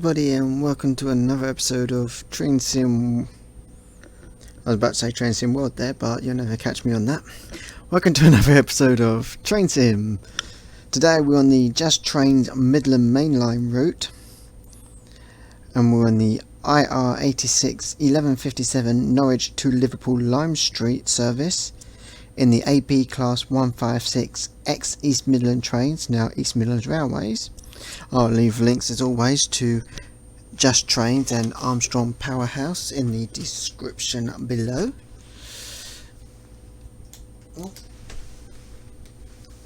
everybody, and welcome to another episode of Train Sim. I was about to say Train Sim World there, but you'll never catch me on that. Welcome to another episode of Train Sim. Today we're on the Just Trains Midland Mainline route, and we're on the IR86 1157 Norwich to Liverpool Lime Street service in the AP Class 156 X East Midland trains, now East Midlands Railways. I'll leave links as always to Just Trains and Armstrong Powerhouse in the description below.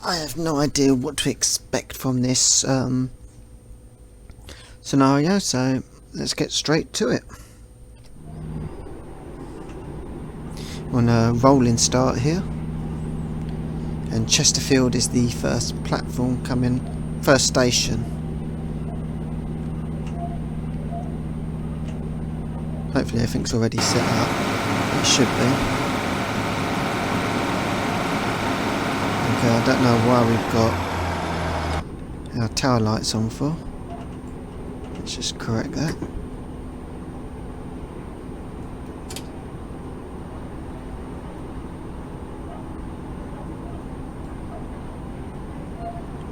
I have no idea what to expect from this scenario, so let's get straight to it. On a rolling start here, and Chesterfield is the first platform coming, first station. Hopefully everything's already set up. It should be. Okay, I don't know why we've got our tower lights on for. Let's just correct that.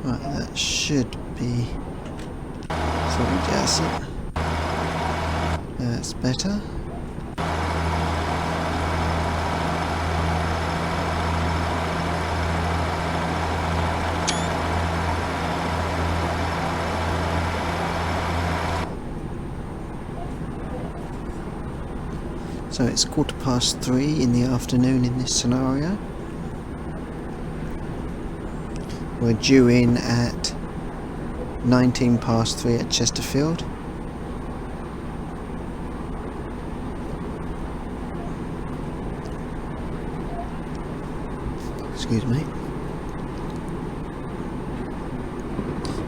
Right, that should be sorry, Jason. That's better. So it's 3:15 in the afternoon in this scenario. We're due in at 3:19 at Chesterfield. Excuse me.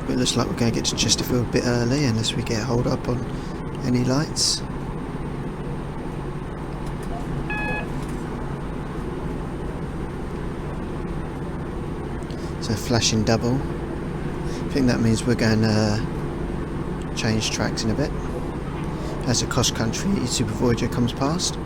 But it looks like we're going to get to Chesterfield a bit early unless we get hold up on any lights. So flashing double. I think that means we're going to change tracks in a bit as the cross country Super Voyager comes past.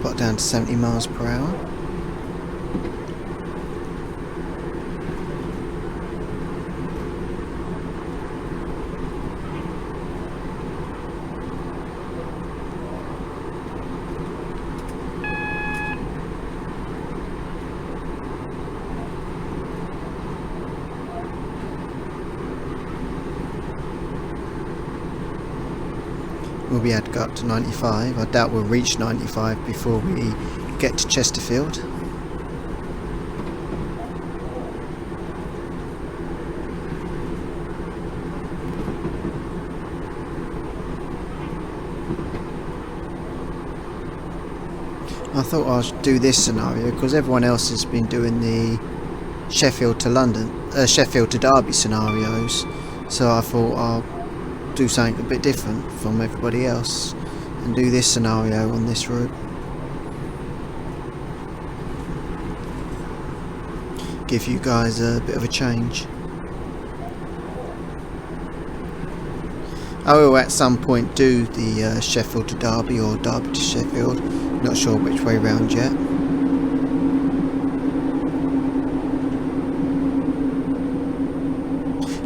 Got down to 70 miles per hour. We'll be able to go up to 95. I doubt we'll reach 95 before we get to Chesterfield. I thought I'd do this scenario because everyone else has been doing the Sheffield to London, Sheffield to Derby scenarios, so I thought I'll do something a bit different from everybody else and do this scenario on this route. Give you guys a bit of a change. I will at some point do the Sheffield to Derby or Derby to Sheffield, not sure which way round yet.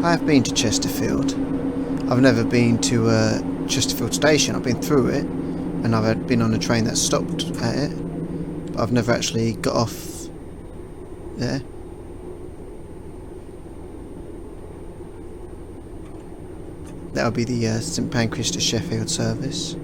I have been to Chesterfield. I've never been to Chesterfield station. I've been through it and I've been on a train that stopped at it, but I've never actually got off there. that'll be the St Pancras to Sheffield service.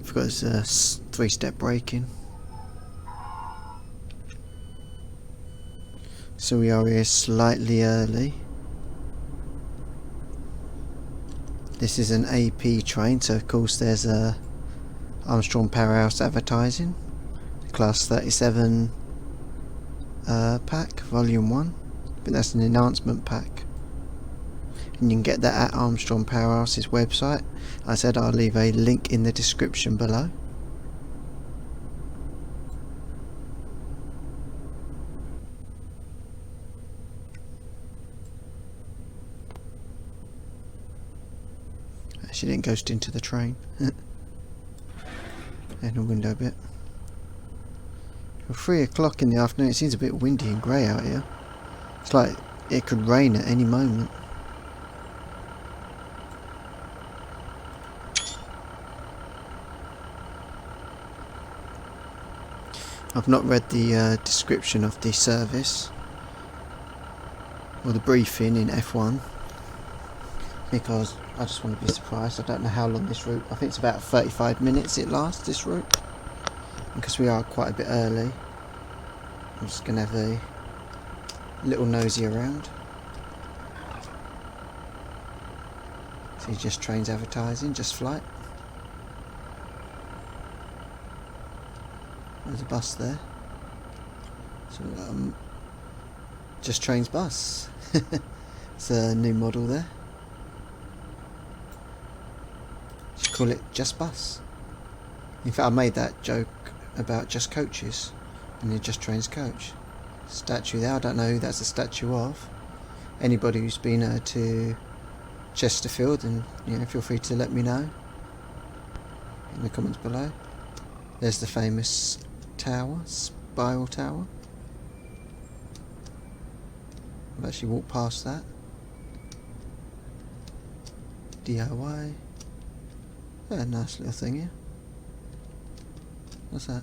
I've got this 3-step braking. So we are here slightly early. This is an AP train, so of course there's a Armstrong Powerhouse advertising. Class 37 pack, volume 1. But that's an enhancement pack. And you can get that at Armstrong Powerhouse's website. I said I'll leave a link in the description below. She didn't ghost into the train. And a window bit. For 3 o'clock in the afternoon, it seems a bit windy and grey out here. It's like it could rain at any moment. I've not read the description of the service or the briefing in F1 because I just want to be surprised. I don't know how long this route, I think it's about 35 minutes it lasts, this route. Because we are quite a bit early, I'm just going to have a little nosy around. See, just trains advertising, just flight. There's a bus there. So just trains bus. It's a new model there. Should call it Just Bus. In fact, I made that joke about Just Coaches and the Just Trains coach. Statue there, I don't know who that's a statue of. Anybody who's been to Chesterfield, and feel free to let me know in the comments below. There's the famous tower, Spiral Tower. I've actually walked past that. DIY. Yeah, nice little thing here. What's that?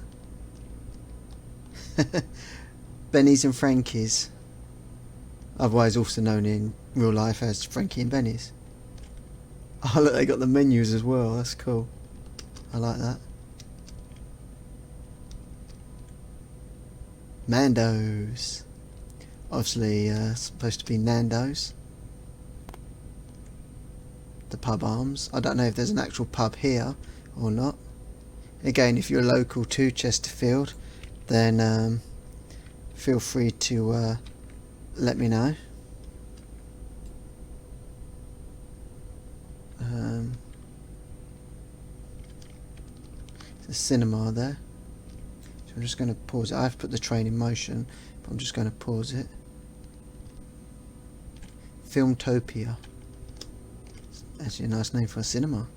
Benny's and Frankie's. Otherwise also known in real life as Frankie and Benny's. Oh look, they got the menus as well, that's cool. I like that. Mando's. Obviously supposed to be Nando's. The pub arms. I don't know if there's an actual pub here or not. Again, if you're local to Chesterfield, then feel free to let me know. There's a cinema there. So I'm just going to pause it. I've put the train in motion, but I'm just going to pause it. Filmtopia. Actually a nice name for a cinema.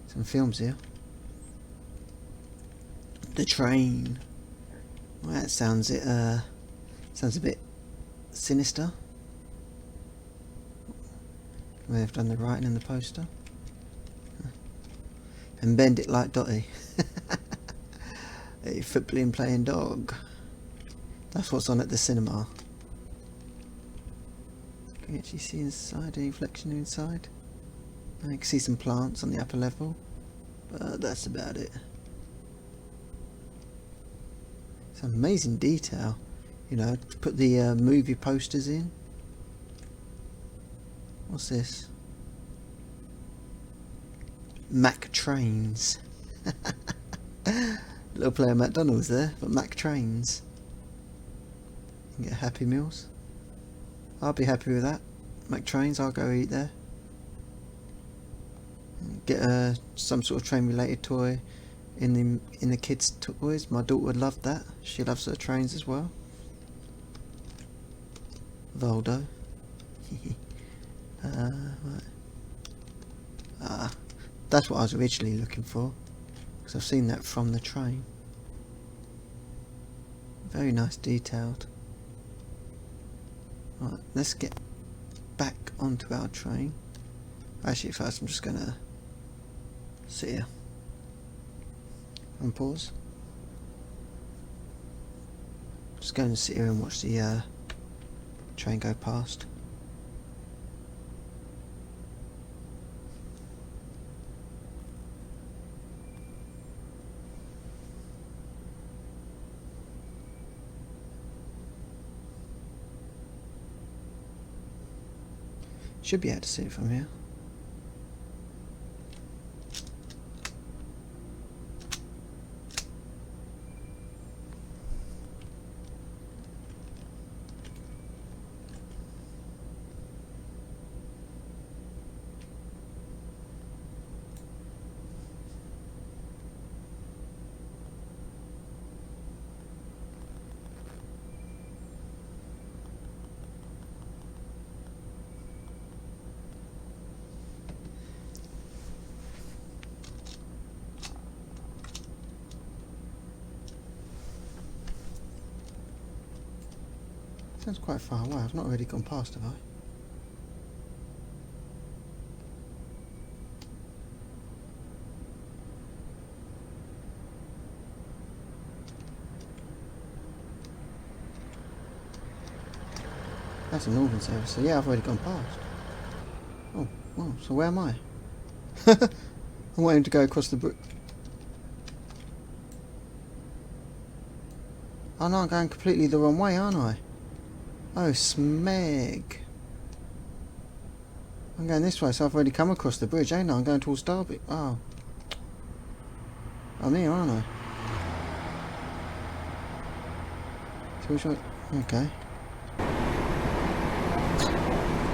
Some films here. The train. Well, that sounds a bit sinister. May have done the writing in the poster. And bend it like Dotty. A footballing playing dog. That's what's on at the cinema. Can you actually see inside? Any reflection inside? I can see some plants on the upper level, but that's about it. Some amazing detail, to put the movie posters in. What's this? Mac Trains. Little play on McDonald's there, but Mac Trains. You can get Happy Meals. I'll be happy with that. Mac Trains, I'll go eat there. Get some sort of train related toy in the kids' toys. My daughter would love that. She loves her trains as well. Voldo. Right. That's what I was originally looking for, because I've seen that from the train. Very nice detailed. Right, let's get back onto our train. Actually, first I'm just gonna sit here and pause. Just going to sit here and watch the train go past. Should be able to see it from here. Sounds quite far away. I've not really gone past, have I? That's a northern service, so yeah, I've already gone past. Oh, well, so where am I? I'm waiting to go across the bridge. Oh no, I'm going completely the wrong way, aren't I? Oh, smeg. I'm going this way, so I've already come across the bridge, ain't I? I'm going towards Derby. Oh. I'm here, aren't I? So which way? Okay.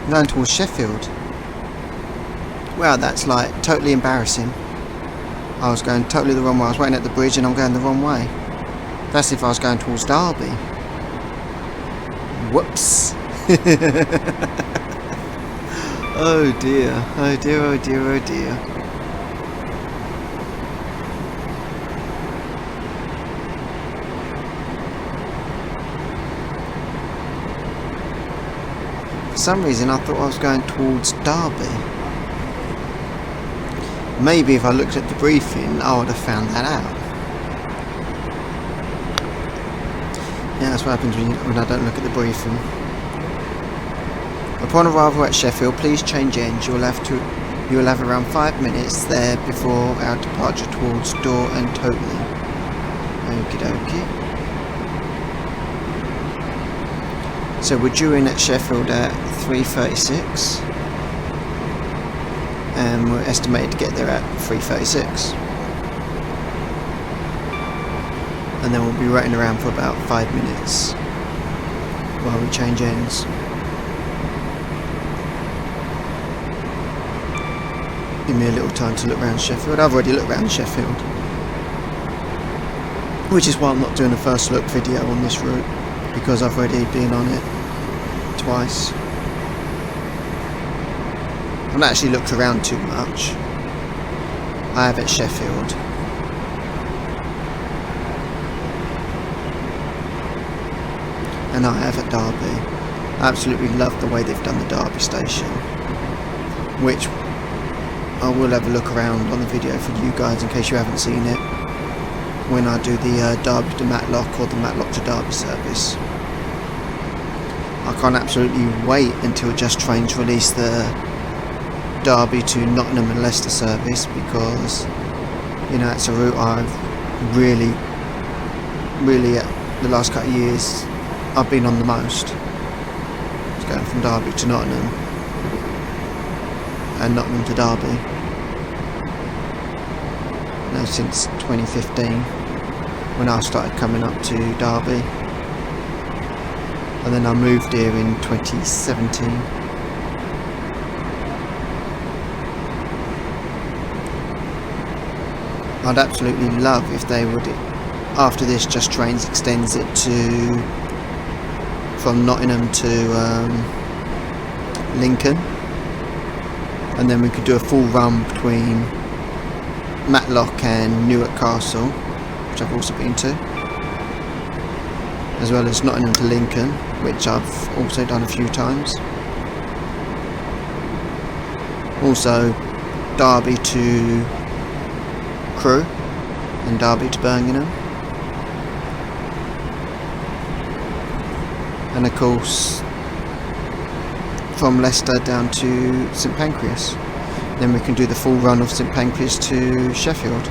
I'm going towards Sheffield. Well, that's like totally embarrassing. I was going totally the wrong way. I was waiting at the bridge and I'm going the wrong way. That's if I was going towards Derby. Whoops. Oh dear, oh dear, oh dear, oh dear. For some reason I thought I was going towards Derby. Maybe if I looked at the briefing I would have found that out. Yeah, that's what happens when I don't look at the briefing. Upon arrival at Sheffield, please change ends. You will have around 5 minutes there before our departure towards Door and Totally. Okie dokie. So we're due in at Sheffield at 3:36, and we're estimated to get there at 3:36. And then we'll be waiting around for about 5 minutes while we change ends. Give me a little time to look around Sheffield. I've already looked around Sheffield, which is why I'm not doing a first look video on this route, because I've already been on it twice. I've not actually looked around too much. I have at Sheffield. And I have at Derby. I absolutely love the way they've done the Derby station, which I will have a look around on the video for you guys in case you haven't seen it, when I do the Derby to Matlock or the Matlock to Derby service. I can't absolutely wait until Just Trains release the Derby to Nottingham and Leicester service, because you know it's a route I've really the last couple of years I've been on the most. It's going from Derby to Nottingham and Nottingham to Derby. Now since 2015, when I started coming up to Derby, and then I moved here in 2017. I'd absolutely love if they would, after this Just Trains extends it to from Nottingham to Lincoln, and then we could do a full run between Matlock and Newark Castle, which I've also been to, as well as Nottingham to Lincoln, which I've also done a few times. Also Derby to Crewe and Derby to Birmingham, and of course from Leicester down to St Pancras. Then we can do the full run of St Pancras to Sheffield.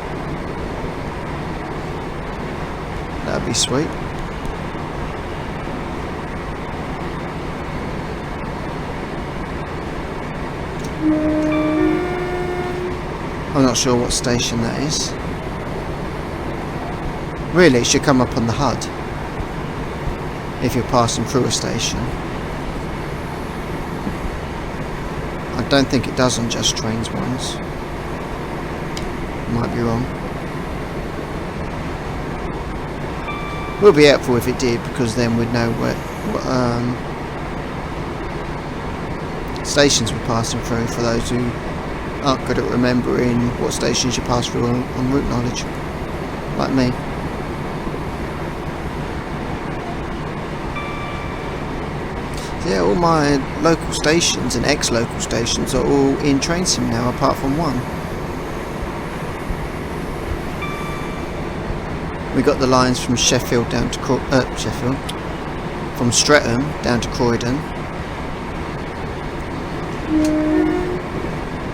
That'd be sweet. I'm not sure what station that is. Really, it should come up on the HUD if you're passing through a station. I don't think it does on Just Trains ones. Might be wrong. Would be helpful if it did, because then we'd know what stations we're passing through, for those who aren't good at remembering what stations you pass through on route knowledge, like me. Yeah, all my local stations and ex-local stations are all in Train Sim now, apart from one. We got the lines from Sheffield down to from Streatham down to Croydon.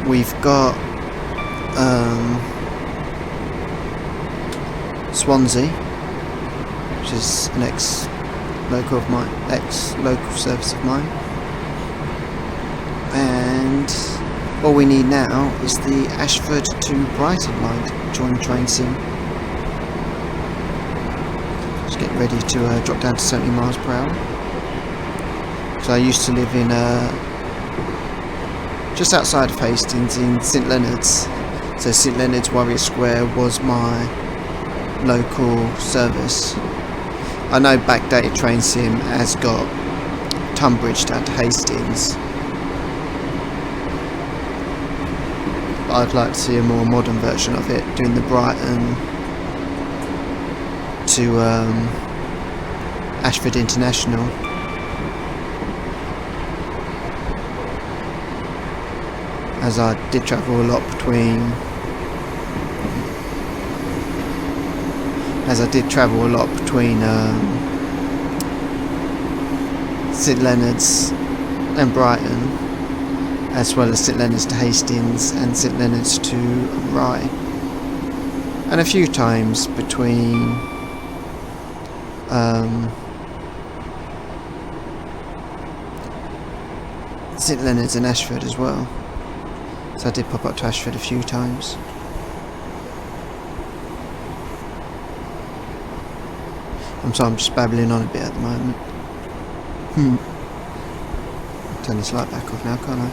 We've got Swansea, which is an ex-local service of mine, and all we need now is the Ashford to Brighton line to join Train Sim. Just getting ready to drop down to 70 miles per hour. So I used to live in just outside of Hastings in St Leonard's. So St Leonard's Warrior Square was my local service. I know backdated Train Sim has got Tunbridge down to Hastings, but I'd like to see a more modern version of it, doing the Brighton to Ashford International. As I did travel a lot between St Leonard's and Brighton, as well as St Leonard's to Hastings and St Leonard's to Rye, and a few times between St Leonard's and Ashford as well. So I did pop up to Ashford a few times. I'm just babbling on a bit at the moment. Turn this light back off now, can't I?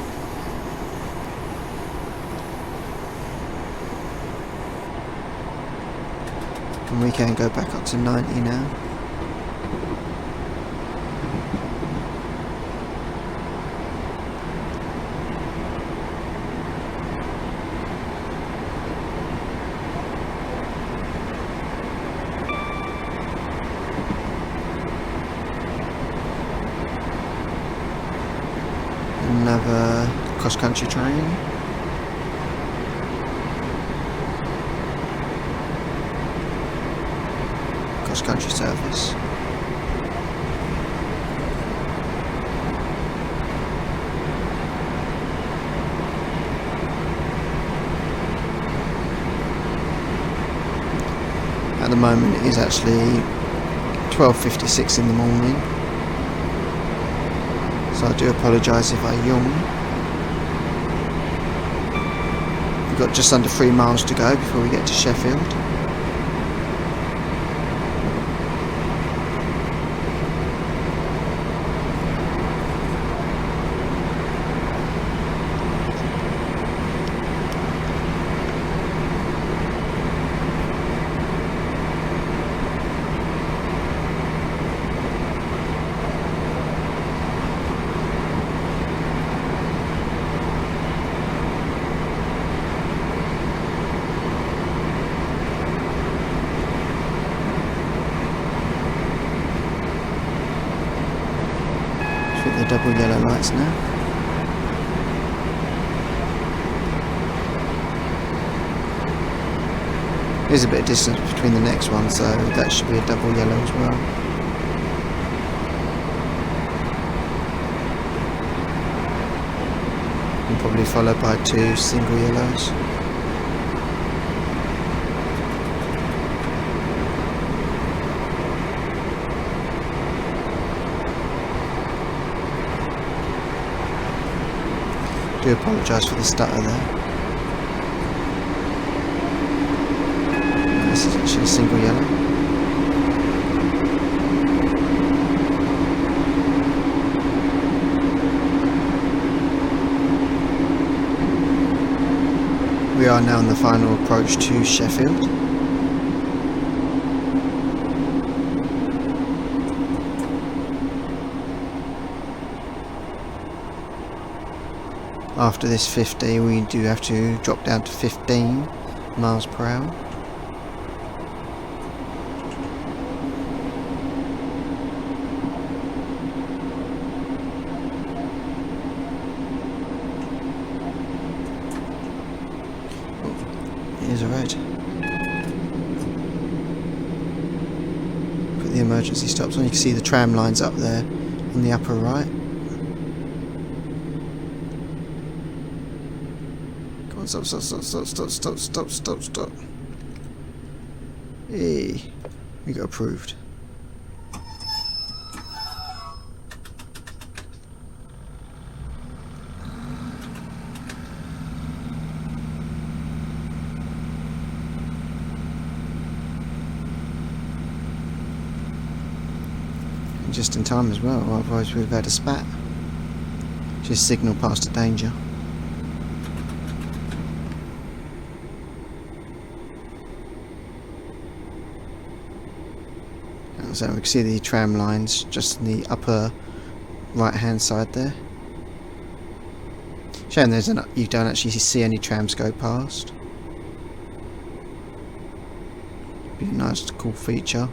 And we can go back up to 90 now. Another cross-country train. Cross-country service. At the moment it is actually 12:56 in the morning. So I do apologise if I yawn. We've got just under 3 miles to go before we get to Sheffield. The double yellow lights now. There's a bit of distance between the next one, so that should be a double yellow as well. And probably followed by 2 single yellows. I do apologise for the stutter there. This is actually a single yellow. We are now on the final approach to Sheffield. After this 50, we do have to drop down to 15 miles per hour. Here's a road. Put the emergency stops on. You can see the tram lines up there on the upper right. Come on, stop, stop, stop, stop, stop, stop, stop, stop, stop. Hey, we got approved. Just in time as well, otherwise we'd have had a spat. Just signal past a danger. And so we can see the tram lines just in the upper right hand side there. Showing you don't actually see any trams go past. Be a nice cool feature.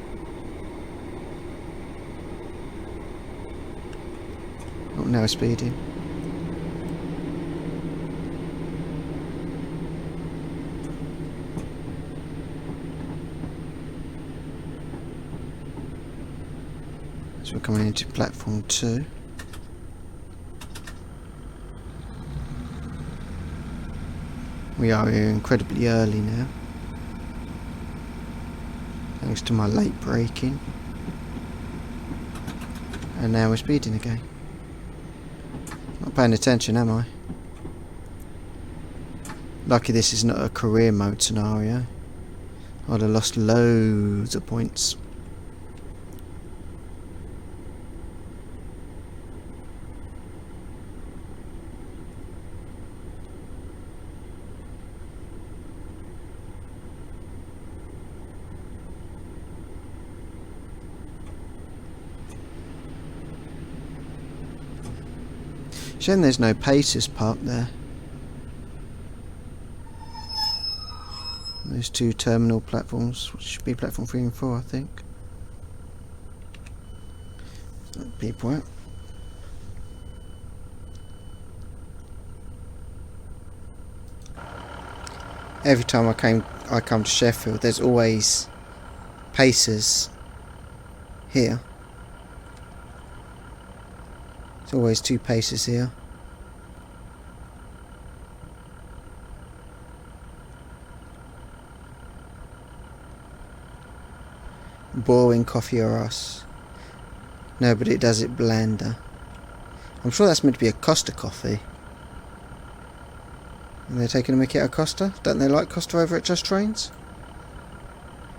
Oh, now speeding. So we're coming into platform 2. We are here incredibly early now, thanks to my late braking. And now we're speeding again. Not paying attention, am I? Lucky this is not a career mode scenario. I'd have lost loads of points. Shame there's no Pacers parked there. Those 2 terminal platforms, which should be platform 3 and 4, I think. People out. Every time I come to Sheffield, there's always Pacers here. There's always 2 Pacers here. Boring coffee or us. No, but it does it blander. I'm sure that's meant to be a Costa coffee. And they're taking a mickey out of Costa? Don't they like Costa over at Just Trains?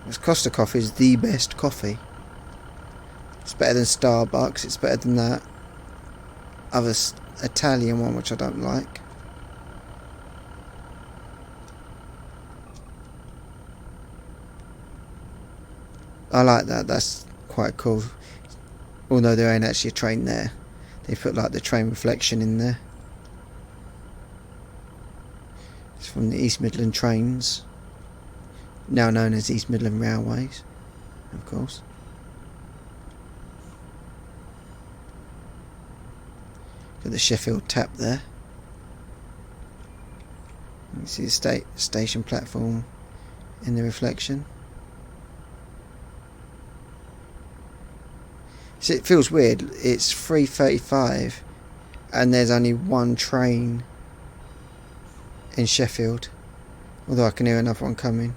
Because Costa coffee is the best coffee. It's better than Starbucks, it's better than that other Italian one which I don't like. I like that, that's quite cool. Although there ain't actually a train there. They put like the train reflection in there. It's from the East Midland trains. Now known as East Midland Railways, of course. Got the Sheffield tap there. You can see the station platform in the reflection. So it feels weird. It's 3:35 and there's only one train in Sheffield, although I can hear another one coming.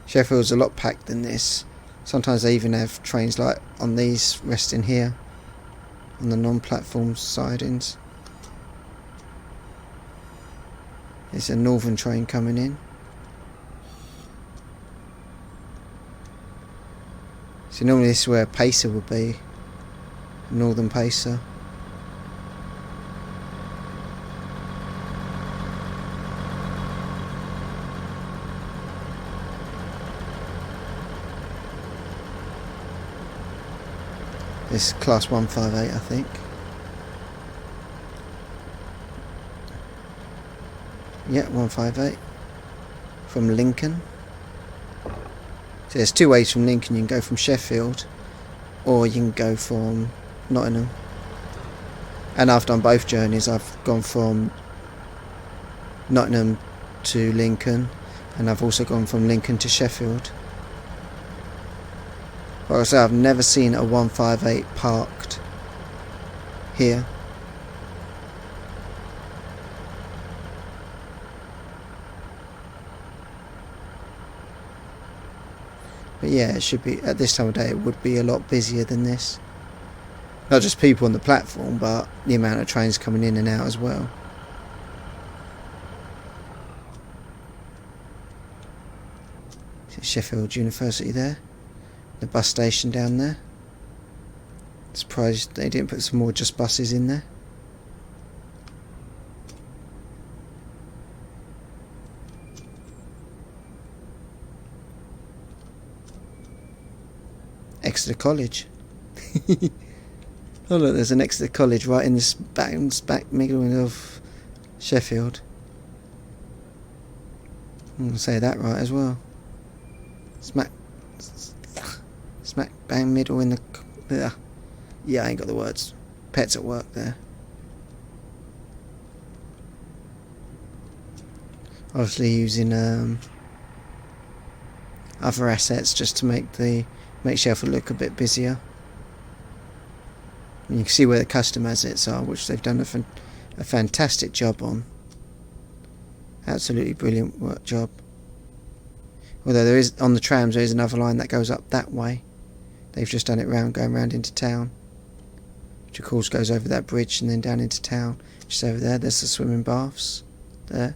Sheffield's a lot packed than this. Sometimes they even have trains like on these resting here on the non-platform sidings. There's a northern train coming in. So normally this is where a pacer would be, a northern pacer. This is class 158, I think. Yeah, 158 from Lincoln. So there's two ways from Lincoln. You can go from Sheffield or you can go from Nottingham. And I've done both journeys. I've gone from Nottingham to Lincoln, and I've also gone from Lincoln to Sheffield. But like I say, I've never seen a 158 parked here. But yeah, it should be, at this time of day, it would be a lot busier than this. Not just people on the platform, but the amount of trains coming in and out as well. Sheffield University there. The bus station down there. Surprised they didn't put some more just buses in there. Exeter College. Oh look, there's an Exeter College right in this back middle of Sheffield. I'm gonna say that right as well. Smack bang middle in the... Yeah, I ain't got the words. Pets at work there. Obviously using other assets just to make Sheffield look a bit busier. And you can see where the custom assets are, which they've done a fantastic job on. Absolutely brilliant work job. Although there is, on the trams, there is another line that goes up that way. They've just done it going round into town, which of course goes over that bridge and then down into town. Just over there, there's the swimming baths there.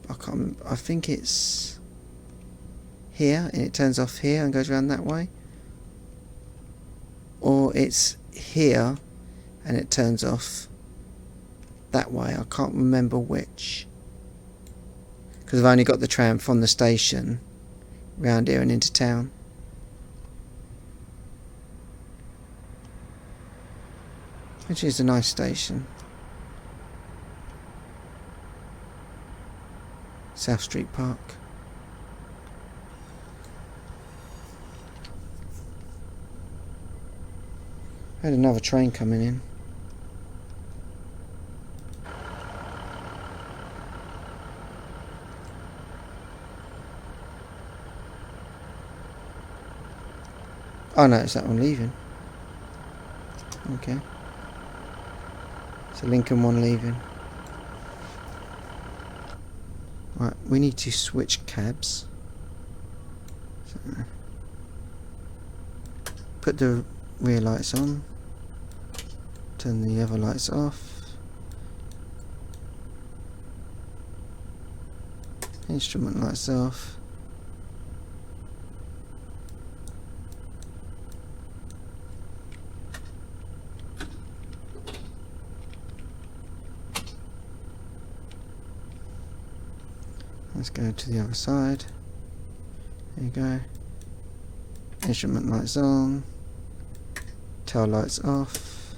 I can't remember. I think it's here, and it turns off here and goes around that way. Or it's here, and it turns off that way. I can't remember which. Because I've only got the tram from the station round here and into town. Which is a nice station. South Street Park. I had another train coming in. Oh no, it's that one leaving. Okay. It's a Lincoln one leaving. Right, we need to switch cabs. So, put the rear lights on. Turn the other lights off. Instrument lights off. Let's go to the other side. There you go. Instrument lights on. Tail lights off.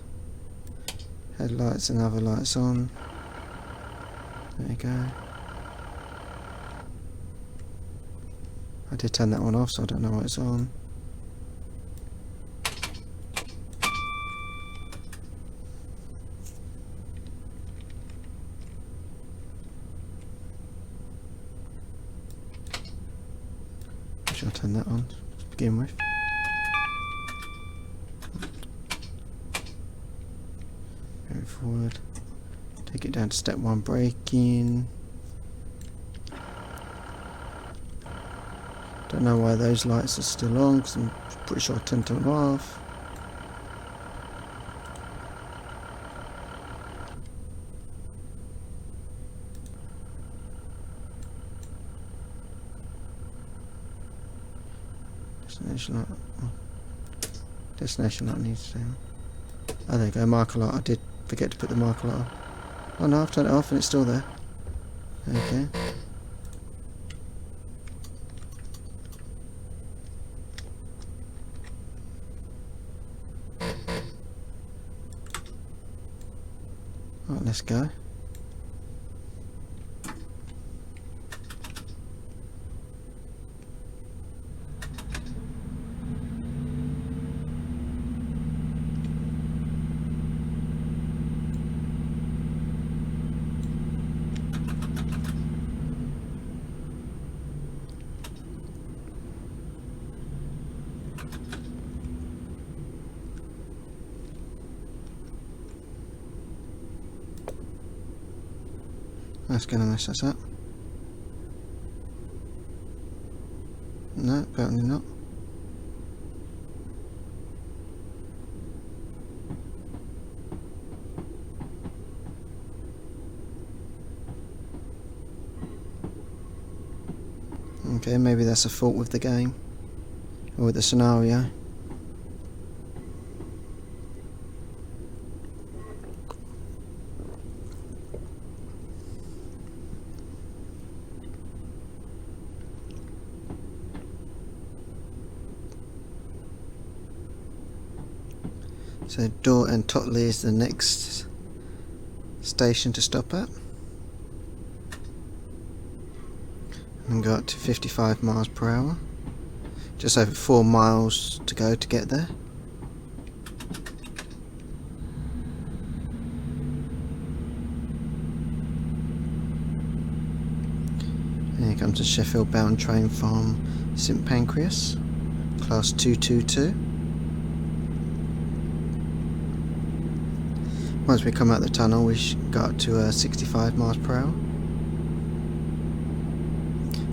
Headlights and other lights on. There you go. I did turn that one off, so I don't know what it's on. turn that on to begin with. Going forward. Take it down to step 1 braking. Don't know why those lights are still on, because I'm pretty sure I turned them off. Destination light. Oh. Destination light needs to stay on. Oh, there you go, marker light. I did forget to put the marker light on. Oh no, I've turned it off and it's still there. Okay. Right, let's go. That's going to mess us up. No, apparently not. Okay, maybe that's a fault with the game. Or with the scenario. So Dort and Totley is the next station to stop at. And go up to 55 miles per hour. Just over 4 miles to go to get there. And here comes a Sheffield bound train from St Pancras, class 222. Once we come out the tunnel, we go up to 65 miles per hour.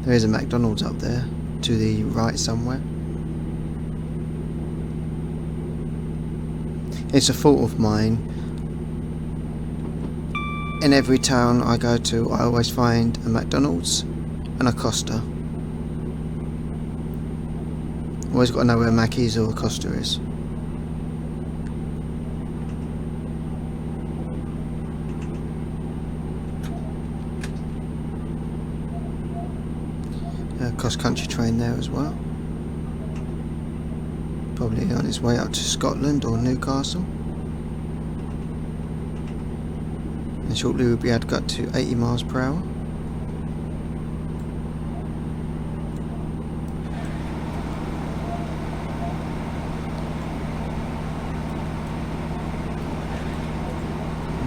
There is a McDonald's up there, to the right somewhere. It's a fault of mine. In every town I go to, I always find a McDonald's and a Costa. Always got to know where Mackey's or Costa is. Cross-country train there as well. Probably on its way up to Scotland or Newcastle. And shortly we'll be able to get to 80 miles per hour.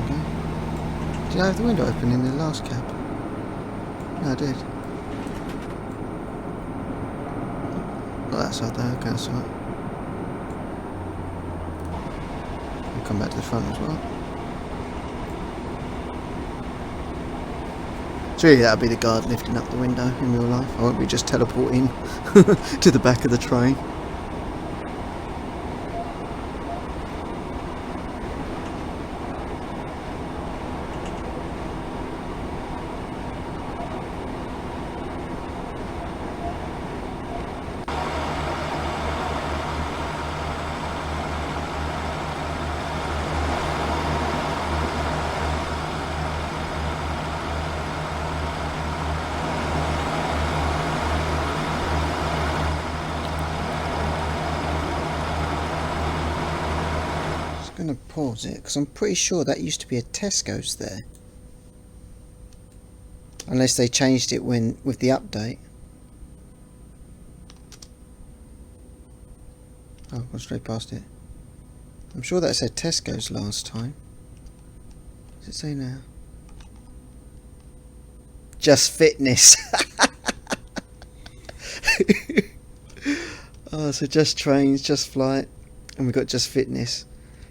Okay. Did I have the window open in the last cab? No, I did. Not that side there, okay, that's right. We'll come back to the front as well. So really that'll be the guard lifting up the window in real life. I won't be just teleporting to the back of the train. I'm going to pause it because I'm pretty sure that used to be a Tesco's there, unless they changed it with the update. Oh, I've gone straight past it. I'm sure that said Tesco's last time. What does it say now? Just Fitness. So just trains, just flight, and we've got just fitness.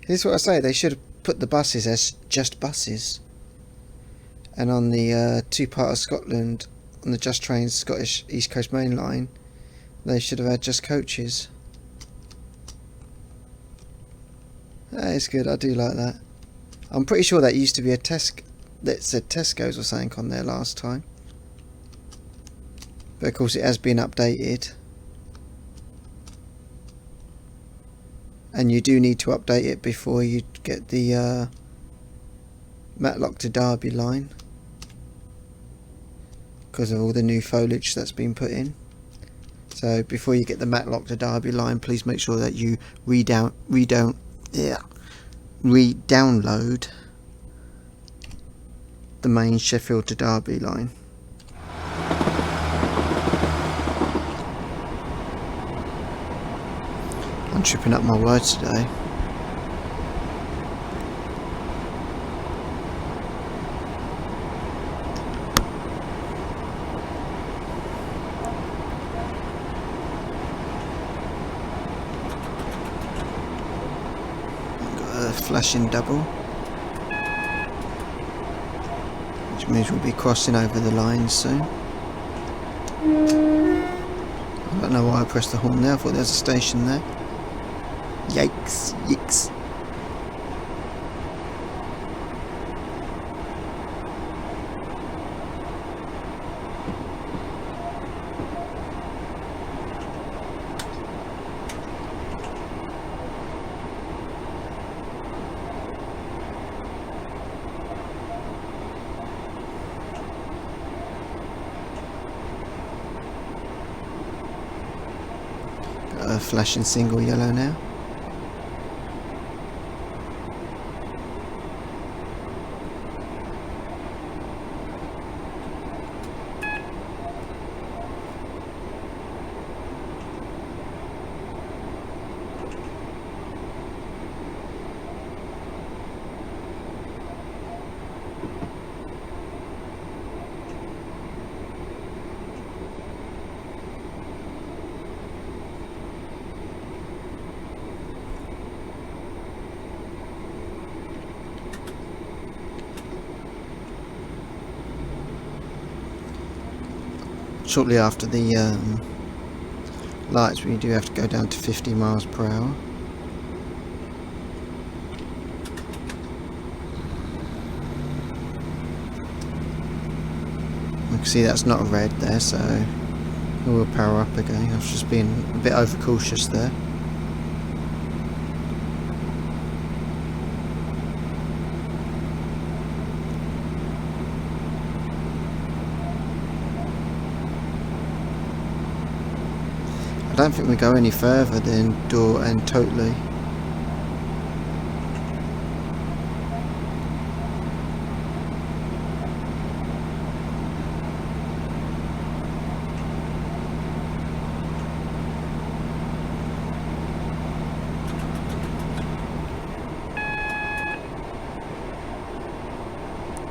This is what I say, they should have put the buses as just buses. And on the two-part of Scotland, on the Just Trains Scottish East Coast Mainline, they should have had just coaches. That is good, I do like that. I'm pretty sure that used to be a that said Tesco's or something on there last time. But of course it has been updated. And you do need to update it before you get the Matlock to Derby line, because of all the new foliage that's been put in. So before you get the Matlock to Derby line, please make sure that you re-download the main Sheffield to Derby line. I'm tripping up my words today. Got a flashing double, which means we'll be crossing over the line soon. I don't know why I pressed the horn there, I thought there was a station there. Yikes, yikes. Got a flashing single yellow now. Shortly after the lights, we do have to go down to 50 miles per hour. You can see that's not a red there, so we'll power up again. I was just being a bit overcautious there. I don't think we go any further than Door and Totally.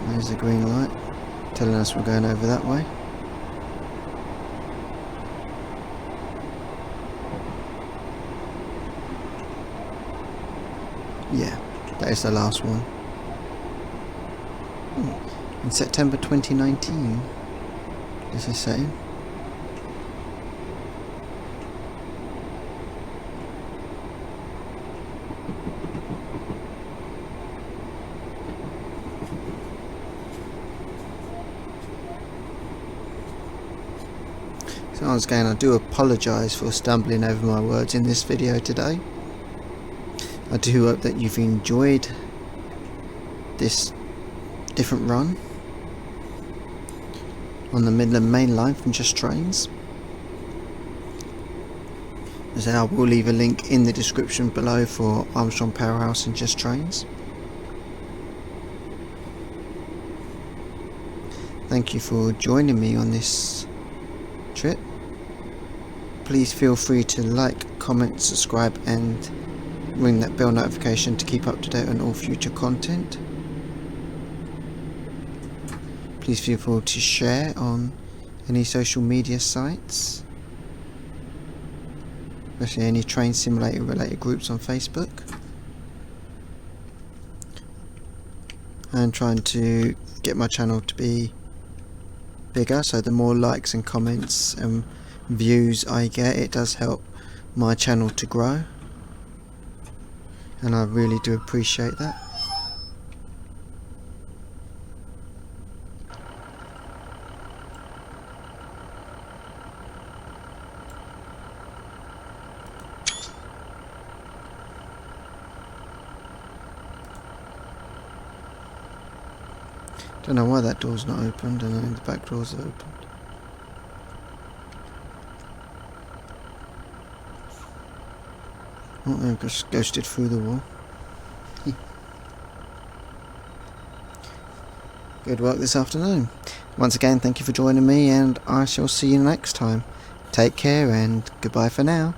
There's the green light telling us we're going over that way. Yeah, that is the last one. In September 2019, as I say. So once again, I do apologise for stumbling over my words in this video today. I do hope that you've enjoyed this different run on the Midland Mainline from Just Trains. As I will leave a link in the description below for Armstrong Powerhouse and Just Trains. Thank you for joining me on this trip. Please feel free to like, comment, subscribe and ring that bell notification to keep up to date on all future content. Please feel free to share on any social media sites. especially any train simulator related groups on Facebook, and trying to get my channel to be bigger, so the more likes and comments and views I get, it does help my channel to grow, and I really do appreciate that. Don't know why that door's not opened, and then the back door's opened. Oh, they've just ghosted through the wall. Good work this afternoon. Once again, thank you for joining me, and I shall see you next time. Take care, and goodbye for now.